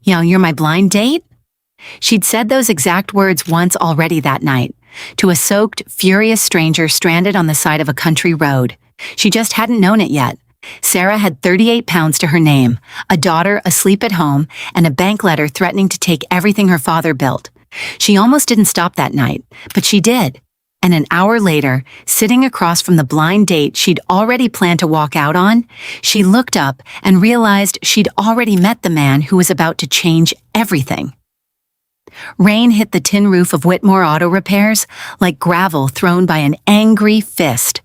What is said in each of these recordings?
You're my blind date?" She'd said those exact words once already that night, to a soaked, furious stranger stranded on the side of a country road. She just hadn't known it yet. Sarah had 38 pounds to her name, a daughter asleep at home, and a bank letter threatening to take everything her father built. She almost didn't stop that night, but she did. And an hour later, sitting across from the blind date she'd already planned to walk out on, she looked up and realized she'd already met the man who was about to change everything. Rain hit the tin roof of Whitmore Auto Repairs like gravel thrown by an angry fist.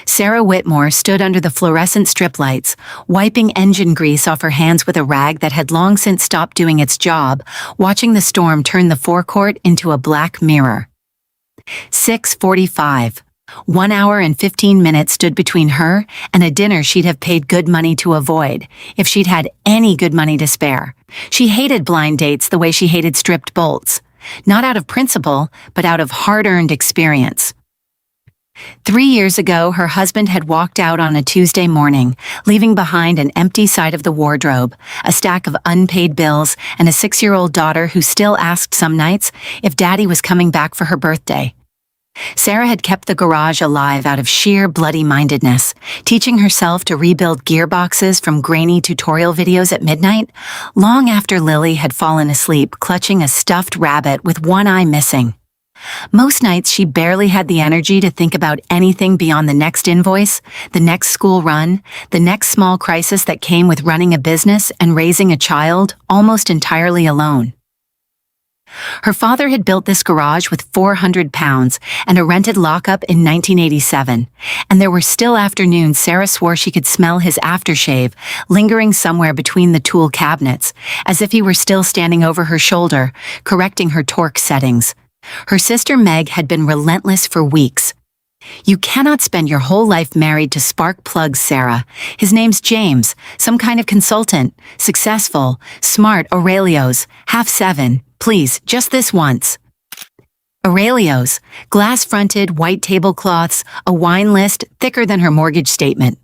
Sarah Whitmore stood under the fluorescent strip lights, wiping engine grease off her hands with a rag that had long since stopped doing its job, watching the storm turn the forecourt into a black mirror. 6:45. 1 hour and 15 minutes stood between her and a dinner she'd have paid good money to avoid, if she'd had any good money to spare. She hated blind dates the way she hated stripped bolts. Not out of principle, but out of hard-earned experience. 3 years ago, her husband had walked out on a Tuesday morning, leaving behind an empty side of the wardrobe, a stack of unpaid bills, and a 6-year-old daughter who still asked some nights if Daddy was coming back for her birthday. Sarah had kept the garage alive out of sheer bloody-mindedness, teaching herself to rebuild gearboxes from grainy tutorial videos at midnight, long after Lily had fallen asleep clutching a stuffed rabbit with one eye missing. Most nights she barely had the energy to think about anything beyond the next invoice, the next school run, the next small crisis that came with running a business and raising a child almost entirely alone. Her father had built this garage with 400 pounds and a rented lockup in 1987, and there were still afternoons Sarah swore she could smell his aftershave lingering somewhere between the tool cabinets, as if he were still standing over her shoulder, correcting her torque settings. Her sister Meg had been relentless for weeks. "You cannot spend your whole life married to spark plugs, Sarah. His name's James, some kind of consultant, successful, smart Aurelio's, 7:30. Please, just this once." Aurelio's, glass-fronted white tablecloths, a wine list thicker than her mortgage statement.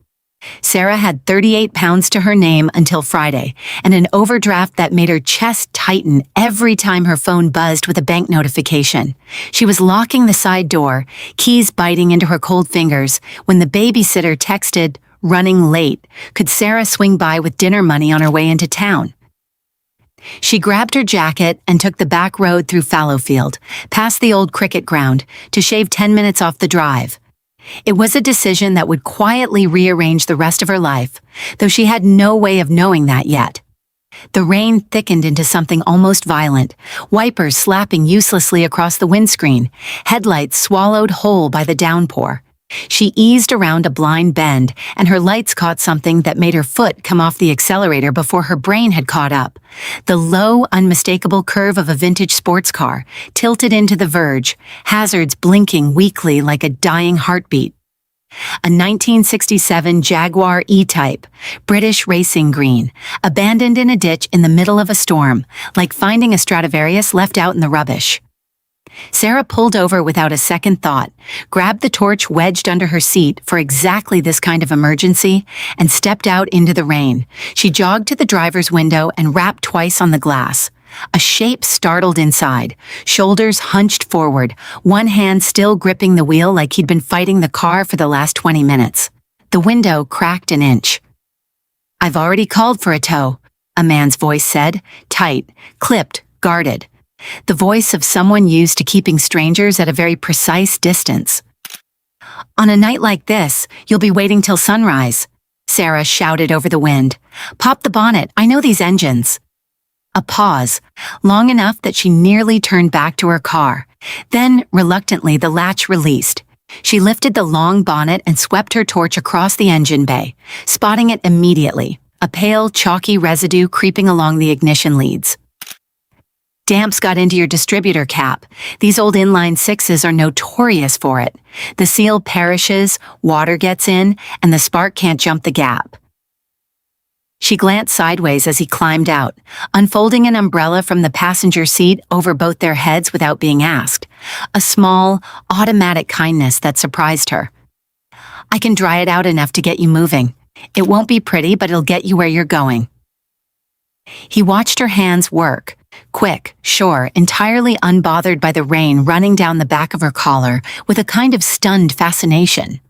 Sarah had 38 pounds to her name until Friday, and an overdraft that made her chest tighten every time her phone buzzed with a bank notification. She was locking the side door, keys biting into her cold fingers, when the babysitter texted, "Running late. Could Sarah swing by with dinner money on her way into town?" She grabbed her jacket and took the back road through Fallowfield, past the old cricket ground, to shave 10 minutes off the drive. It was a decision that would quietly rearrange the rest of her life, though she had no way of knowing that yet. The rain thickened into something almost violent, wipers slapping uselessly across the windscreen, headlights swallowed whole by the downpour. She eased around a blind bend, and her lights caught something that made her foot come off the accelerator before her brain had caught up. The low, unmistakable curve of a vintage sports car, tilted into the verge, hazards blinking weakly like a dying heartbeat. A 1967 Jaguar E-Type, British racing green, abandoned in a ditch in the middle of a storm, like finding a Stradivarius left out in the rubbish. Sarah pulled over without a second thought, grabbed the torch wedged under her seat for exactly this kind of emergency, and stepped out into the rain. She jogged to the driver's window and rapped twice on the glass. A shape startled inside, shoulders hunched forward, one hand still gripping the wheel like he'd been fighting the car for the last 20 minutes. The window cracked an inch. "I've already called for a tow," a man's voice said, tight, clipped, guarded. The voice of someone used to keeping strangers at a very precise distance. "On a night like this, you'll be waiting till sunrise," Sarah shouted over the wind. "Pop the bonnet, I know these engines." A pause, long enough that she nearly turned back to her car. Then, reluctantly, the latch released. She lifted the long bonnet and swept her torch across the engine bay, spotting it immediately, a pale, chalky residue creeping along the ignition leads. "Damps got into your distributor cap. These old inline sixes are notorious for it. The seal perishes, water gets in, and the spark can't jump the gap." She glanced sideways as he climbed out, unfolding an umbrella from the passenger seat over both their heads without being asked, a small, automatic kindness that surprised her. "I can dry it out enough to get you moving. It won't be pretty, but it'll get you where you're going." He watched her hands work. Quick, sure, entirely unbothered by the rain running down the back of her collar with a kind of stunned fascination.